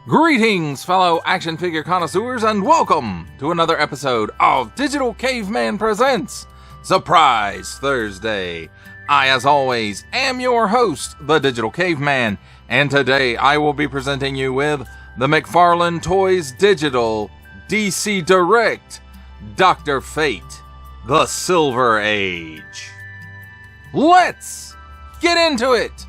Greetings, fellow action figure connoisseurs, and welcome to another episode of Digital Caveman Presents Surprise Thursday. I, as always, am your host, the Digital Caveman, and today I will be presenting you with the McFarlane Toys Digital DC Direct Dr. Fate, the Silver Age. Let's get into it!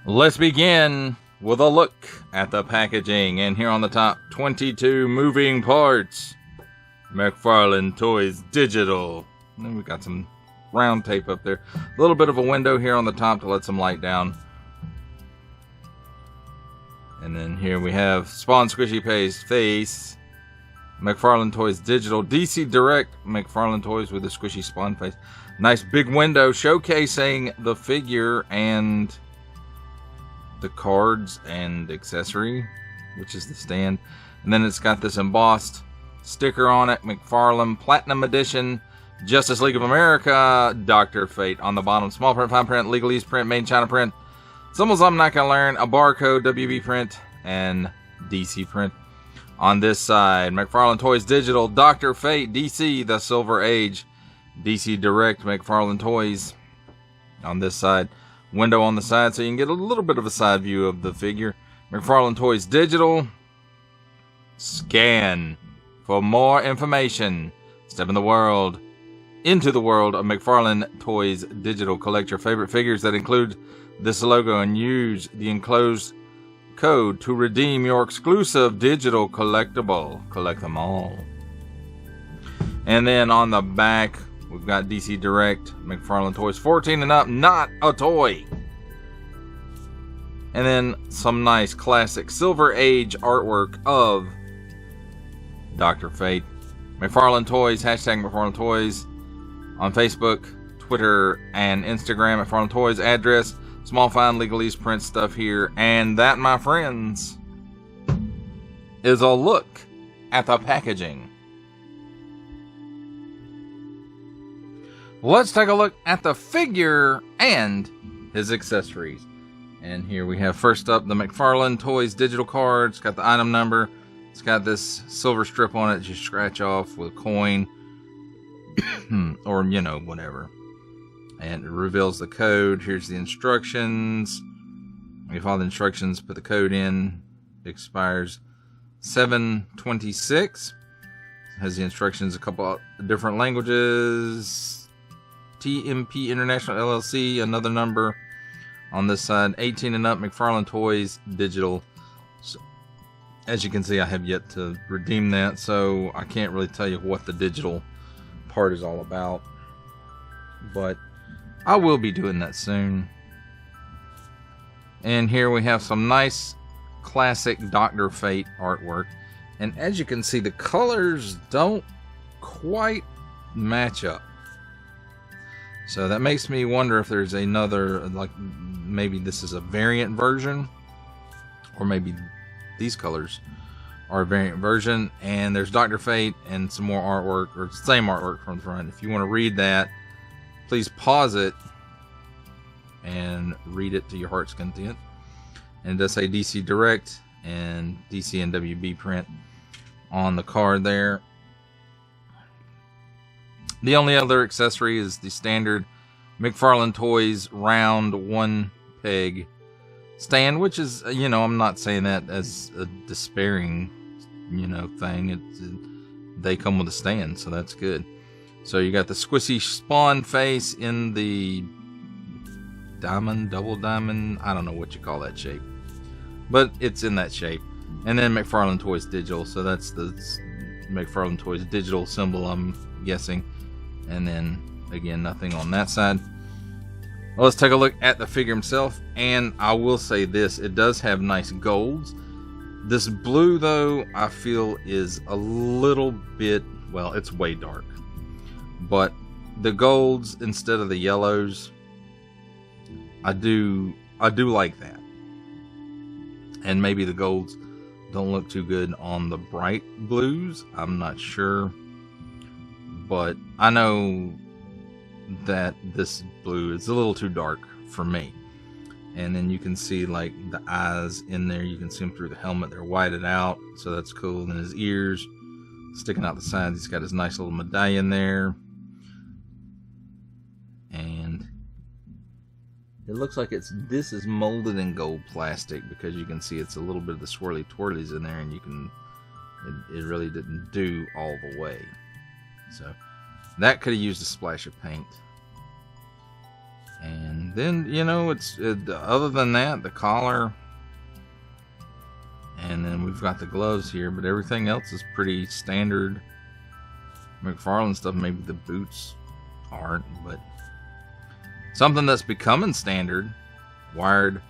Let's begin with a look at the packaging, and here on the top, 22 moving parts. McFarlane Toys Digital. And then we got some round tape up there. A little bit of a window here on the top to let some light down. And then here we have Spawn Squishy Face. McFarlane Toys Digital DC Direct McFarlane Toys with a squishy Spawn face. Nice big window showcasing the figure and the cards and accessory, which is the stand. And then it's got this embossed sticker on it, McFarlane Platinum Edition, Justice League of America, Dr. Fate on the bottom. Small print, fine print, legalese print, made in China print. Symbols I'm not gonna learn, a barcode, WB print, and DC print. On this side, McFarlane Toys Digital, Dr. Fate, DC, the Silver Age, DC Direct, McFarlane Toys. On this side, window on the side so you can get a little bit of a side view of the figure. McFarlane Toys Digital. Scan for more information. Step into the world of McFarlane Toys Digital. Collect your favorite figures that include this logo and use the enclosed code to redeem your exclusive digital collectible. Collect them all. And then on the back, we've got DC Direct, McFarlane Toys, 14 and up, not a toy. And then some nice classic Silver Age artwork of Dr. Fate. McFarlane Toys, hashtag McFarlane Toys on Facebook, Twitter, and Instagram. McFarlane Toys address, small fine legalese print stuff here. And that, my friends, is a look at the packaging. Let's take a look at the figure and his accessories. And here we have first up the McFarlane Toys digital card. It's got the item number. It's got this silver strip on it that you scratch off with a coin. Or, you know, whatever. And it reveals the code. Here's the instructions. You follow the instructions, put the code in. It expires 7/26. Has the instructions, a couple of different languages. TMP International LLC, another number on this side, 18 and up, McFarlane Toys Digital. So, as you can see, I have yet to redeem that, so I can't really tell you what the digital part is all about, but I will be doing that soon. And here we have some nice classic Dr. Fate artwork, and as you can see, the colors don't quite match up. So that makes me wonder if there's another, like, maybe this is a variant version, or maybe these colors are a variant version, and there's Dr. Fate and some more artwork, or same artwork from the front. If you want to read that, please pause it and read it to your heart's content. And it does say DC Direct and DC and WB print on the card there. The only other accessory is the standard McFarlane Toys round one peg stand, which is, you know, I'm not saying that as a despairing, you know, thing. They come with a stand, so that's good. So you got the squishy Spawn face in the diamond, double diamond, I don't know what you call that shape, but it's in that shape. And then McFarlane Toys Digital, so that's the McFarlane Toys Digital symbol, I'm guessing. And then again, nothing on that side. Well, let's take a look at the figure himself, and I will say this, it does have nice golds. This blue, though, I feel is a little bit, well, it's way dark. But the golds instead of the yellows, I do like that. And maybe the golds don't look too good on the bright blues. I'm not sure. But I know that this blue is a little too dark for me. And then you can see like the eyes in there. You can see them through the helmet. They're whited out, so that's cool. And his ears sticking out the sides. He's got his nice little medallion there. And it looks like this is molded in gold plastic, because you can see it's a little bit of the swirly twirlies in there, and you can, it really didn't do all the way. So that could have used a splash of paint. And then, you know, other than that, the collar, and then we've got the gloves here, but everything else is pretty standard McFarlane stuff. Maybe the boots aren't, but something that's becoming standard, wired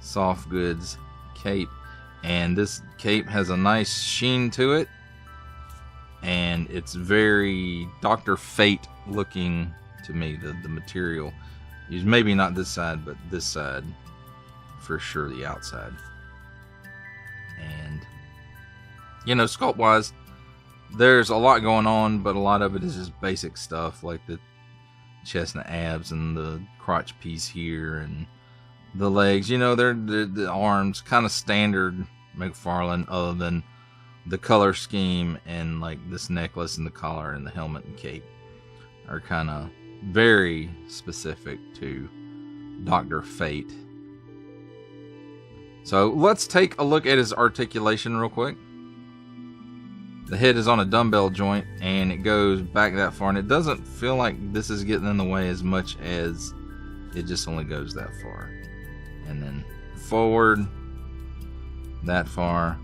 soft goods cape. And this cape has a nice sheen to it, and it's very Dr. Fate looking to me, the material. Maybe not this side, but this side for sure, the outside. And, you know, sculpt wise, there's a lot going on, but a lot of it is just basic stuff, like the chest and the abs and the crotch piece here and the legs. You know, they're the arms, kind of standard McFarlane, other than the color scheme and like this necklace and the collar and the helmet and cape are kind of very specific to Dr. Fate. So let's take a look at his articulation real quick. The head is on a dumbbell joint, and it goes back that far, and it doesn't feel like this is getting in the way as much as it just only goes that far. And then forward that far.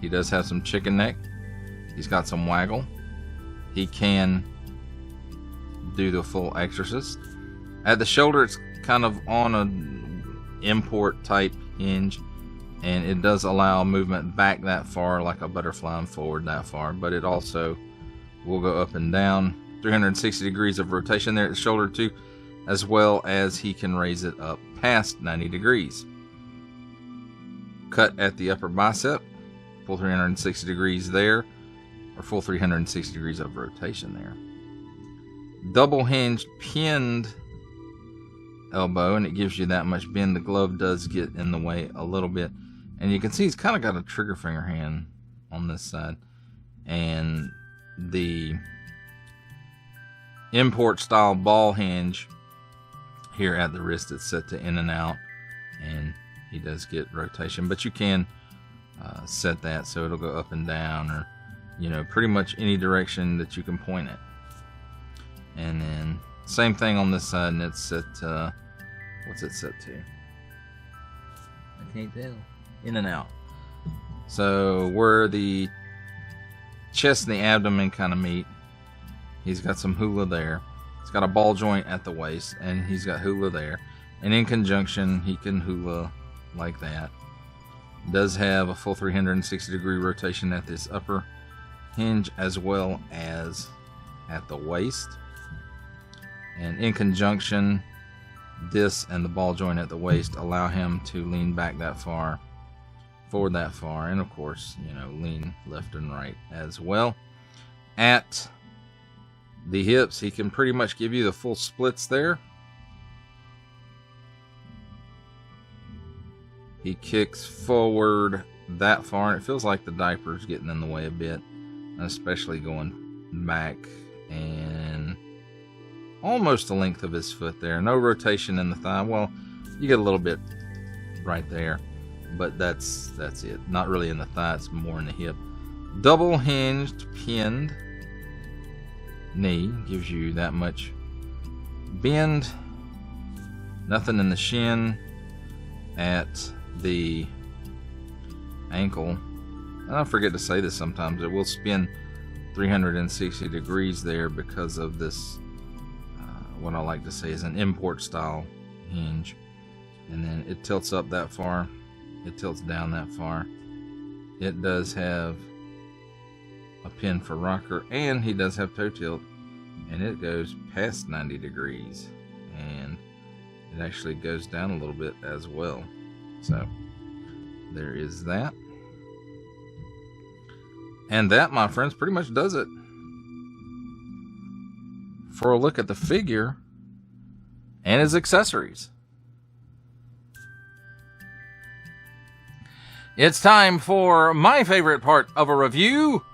He does have some chicken neck. He's got some waggle. He can do the full exorcist. At the shoulder, it's kind of on an import type hinge, and it does allow movement back that far, like a butterfly, and forward that far, but it also will go up and down. 360 degrees of rotation there at the shoulder too, as well as he can raise it up past 90 degrees. Cut at the upper bicep, full 360 degrees there, or full 360 degrees of rotation there. Double hinged pinned elbow, and it gives you that much bend. The glove does get in the way a little bit, and you can see he's kind of got a trigger finger hand on this side, and the import style ball hinge here at the wrist, it's set to in and out, and he does get rotation, but you can set that so it'll go up and down, or, you know, pretty much any direction that you can point it. And then same thing on this side, and it's set what's it set to? I can't tell. In and out. So where the chest and the abdomen kind of meet, he's got some hula there. He's got a ball joint at the waist, and he's got hula there. And in conjunction, he can hula like that. Does have a full 360 degree rotation at this upper hinge, as well as at the waist. And in conjunction, this and the ball joint at the waist allow him to lean back that far, forward that far, and of course, you know, lean left and right as well. At the hips, he can pretty much give you the full splits there. He kicks forward that far, and it feels like the diaper's getting in the way a bit, especially going back and almost the length of his foot there. No rotation in the thigh. Well, you get a little bit right there, but that's it. Not really in the thigh, it's more in the hip. Double hinged pinned knee gives you that much bend. Nothing in the shin. At the ankle, and I forget to say this sometimes, it will spin 360 degrees there because of this what I like to say is an import style hinge. And then it tilts up that far. It tilts down that far. It does have a pin for rocker, and he does have toe tilt, and it goes past 90 degrees, and it actually goes down a little bit as well. So there is that. And that, my friends, pretty much does it for a look at the figure and his accessories. It's time for my favorite part of a review,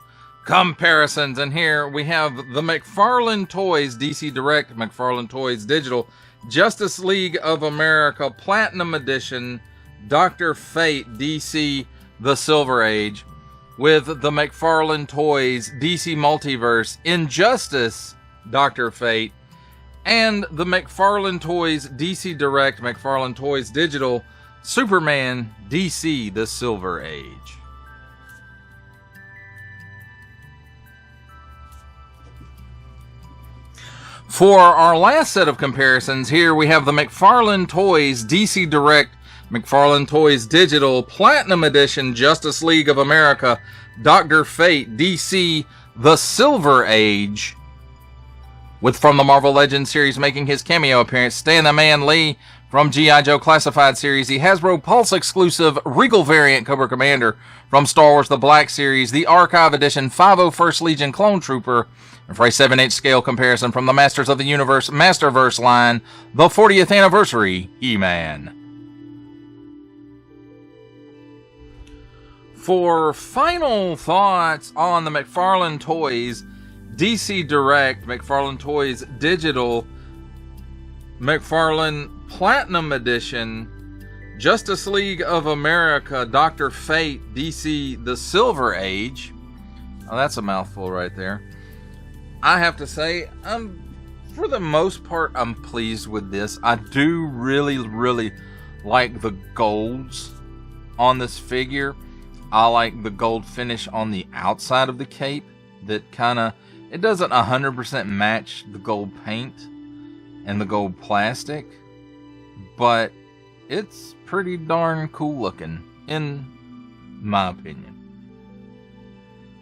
comparisons. And here we have the McFarlane Toys DC Direct, McFarlane Toys Digital, Justice League of America Platinum Edition, Dr. Fate DC The Silver Age, with the McFarlane Toys DC Multiverse Injustice Dr. Fate, and the McFarlane Toys DC Direct, McFarlane Toys Digital, Superman DC The Silver Age. For our last set of comparisons, here we have the McFarlane Toys DC Direct, McFarlane Toys Digital Platinum Edition Justice League of America Dr. Fate DC The Silver Age, with from the Marvel Legends series making his cameo appearance, Stan the Man Lee. From G.I. Joe Classified series, the Hasbro Pulse exclusive Regal variant Cobra Commander. From Star Wars The Black series, the Archive Edition 501st Legion Clone Trooper. And for a 7/8 scale comparison from the Masters of the Universe Masterverse line, the 40th Anniversary He-Man. For final thoughts on the McFarlane Toys DC Direct, McFarlane Toys Digital, McFarlane Platinum Edition, Justice League of America, Dr. Fate, DC The Silver Age. Oh, that's a mouthful right there. I have to say, for the most part, I'm pleased with this. I do really, really like the golds on this figure. I like the gold finish on the outside of the cape that kind of, it doesn't 100% match the gold paint and the gold plastic, but it's pretty darn cool looking, in my opinion.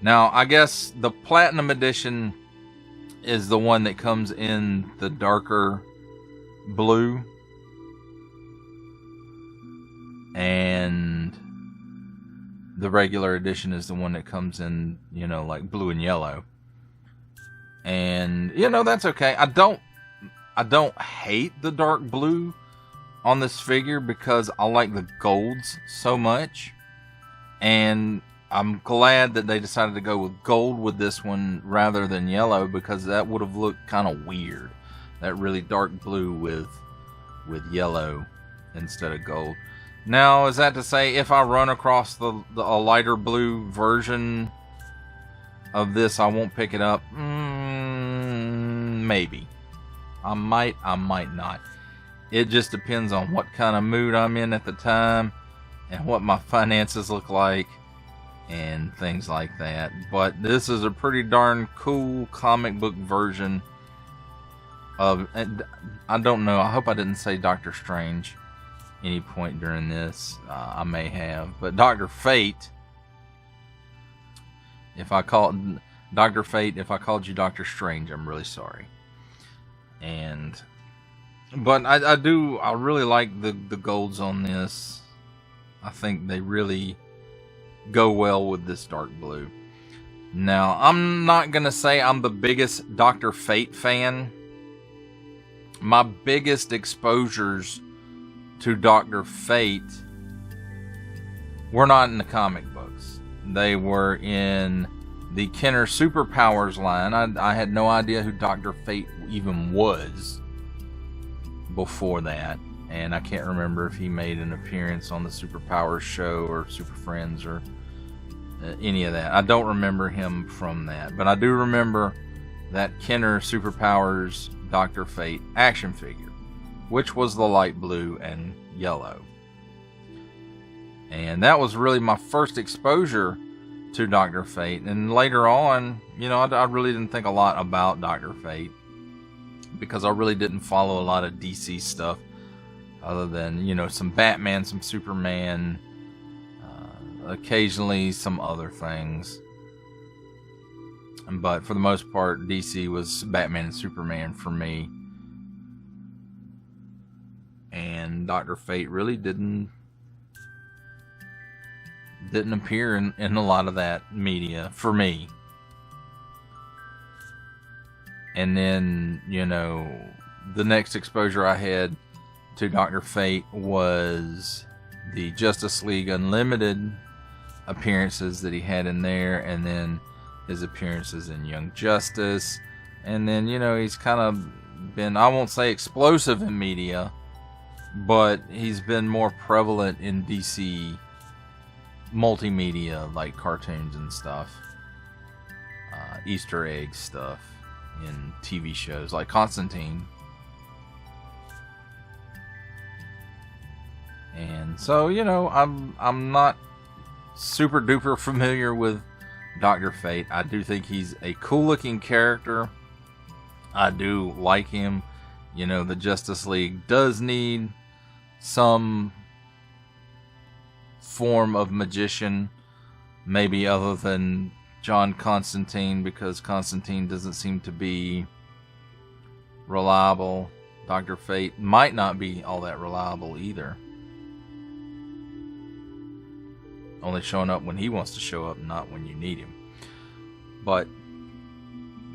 Now, I guess the Platinum Edition is the one that comes in the darker blue, and the regular edition is the one that comes in, you know, like blue and yellow. And, you know, that's okay. I don't hate the dark blue on this figure because I like the golds so much. And I'm glad that they decided to go with gold with this one rather than yellow, because that would have looked kind of weird. That really dark blue with yellow instead of gold. Now, is that to say if I run across a lighter blue version of this, I won't pick it up? Maybe. I might not. It just depends on what kind of mood I'm in at the time and what my finances look like and things like that. But this is a pretty darn cool comic book version of, I don't know, I hope I didn't say Doctor Strange any point during this. I may have, but Dr. Fate, if I called you Doctor Strange, I'm really sorry. But I really like the golds on this. I think they really go well with this dark blue. Now, I'm not gonna say I'm the biggest Dr. Fate fan. My biggest exposures to Dr. Fate were not in the comic books. They were in the Kenner Superpowers line. I had no idea who Dr. Fate even was before that, and I can't remember if he made an appearance on the Superpowers show or Super Friends or any of that. I don't remember him from that, but I do remember that Kenner Superpowers Dr. Fate action figure, which was the light blue and yellow. And that was really my first exposure to Dr. Fate. And later on, you know, I really didn't think a lot about Dr. Fate. because I really didn't follow a lot of DC stuff other than, you know, some Batman, some Superman, occasionally some other things. But for the most part, DC was Batman and Superman for me. And Dr. Fate really didn't appear in a lot of that media for me. And then, you know, the next exposure I had to Dr. Fate was the Justice League Unlimited appearances that he had in there, and then his appearances in Young Justice. And then, you know, he's kind of been, I won't say explosive in media, but he's been more prevalent in DC multimedia, like cartoons and stuff, Easter egg stuff in TV shows like Constantine. And so, you know, I'm not super duper familiar with Dr. Fate. I do think he's a cool looking character. I do like him. You know, the Justice League does need some form of magician, maybe other than John Constantine, because Constantine doesn't seem to be reliable. Dr. Fate might not be all that reliable either. Only showing up when he wants to show up, not when you need him. But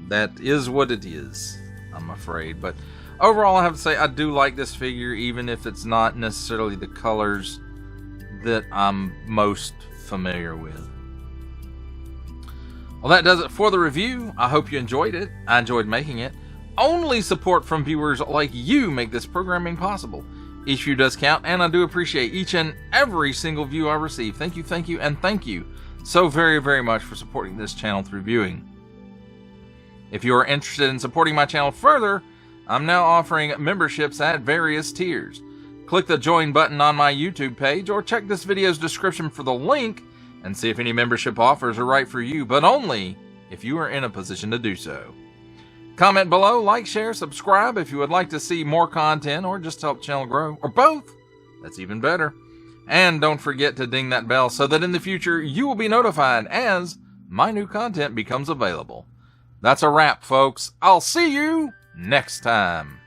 that is what it is, I'm afraid. But overall, I have to say, I do like this figure, even if it's not necessarily the colors that I'm most familiar with. Well, that does it for the review. I hope you enjoyed it. I enjoyed making it. Only support from viewers like you make this programming possible. Each view does count, and I do appreciate each and every single view I receive. Thank you, and thank you so very, very much for supporting this channel through viewing. If you are interested in supporting my channel further, I'm now offering memberships at various tiers. Click the join button on my YouTube page, or check this video's description for the link and see if any membership offers are right for you, but only if you are in a position to do so. Comment below, like, share, subscribe if you would like to see more content or just help the channel grow, or both. That's even better. And don't forget to ding that bell so that in the future you will be notified as my new content becomes available. That's a wrap, folks. I'll see you next time.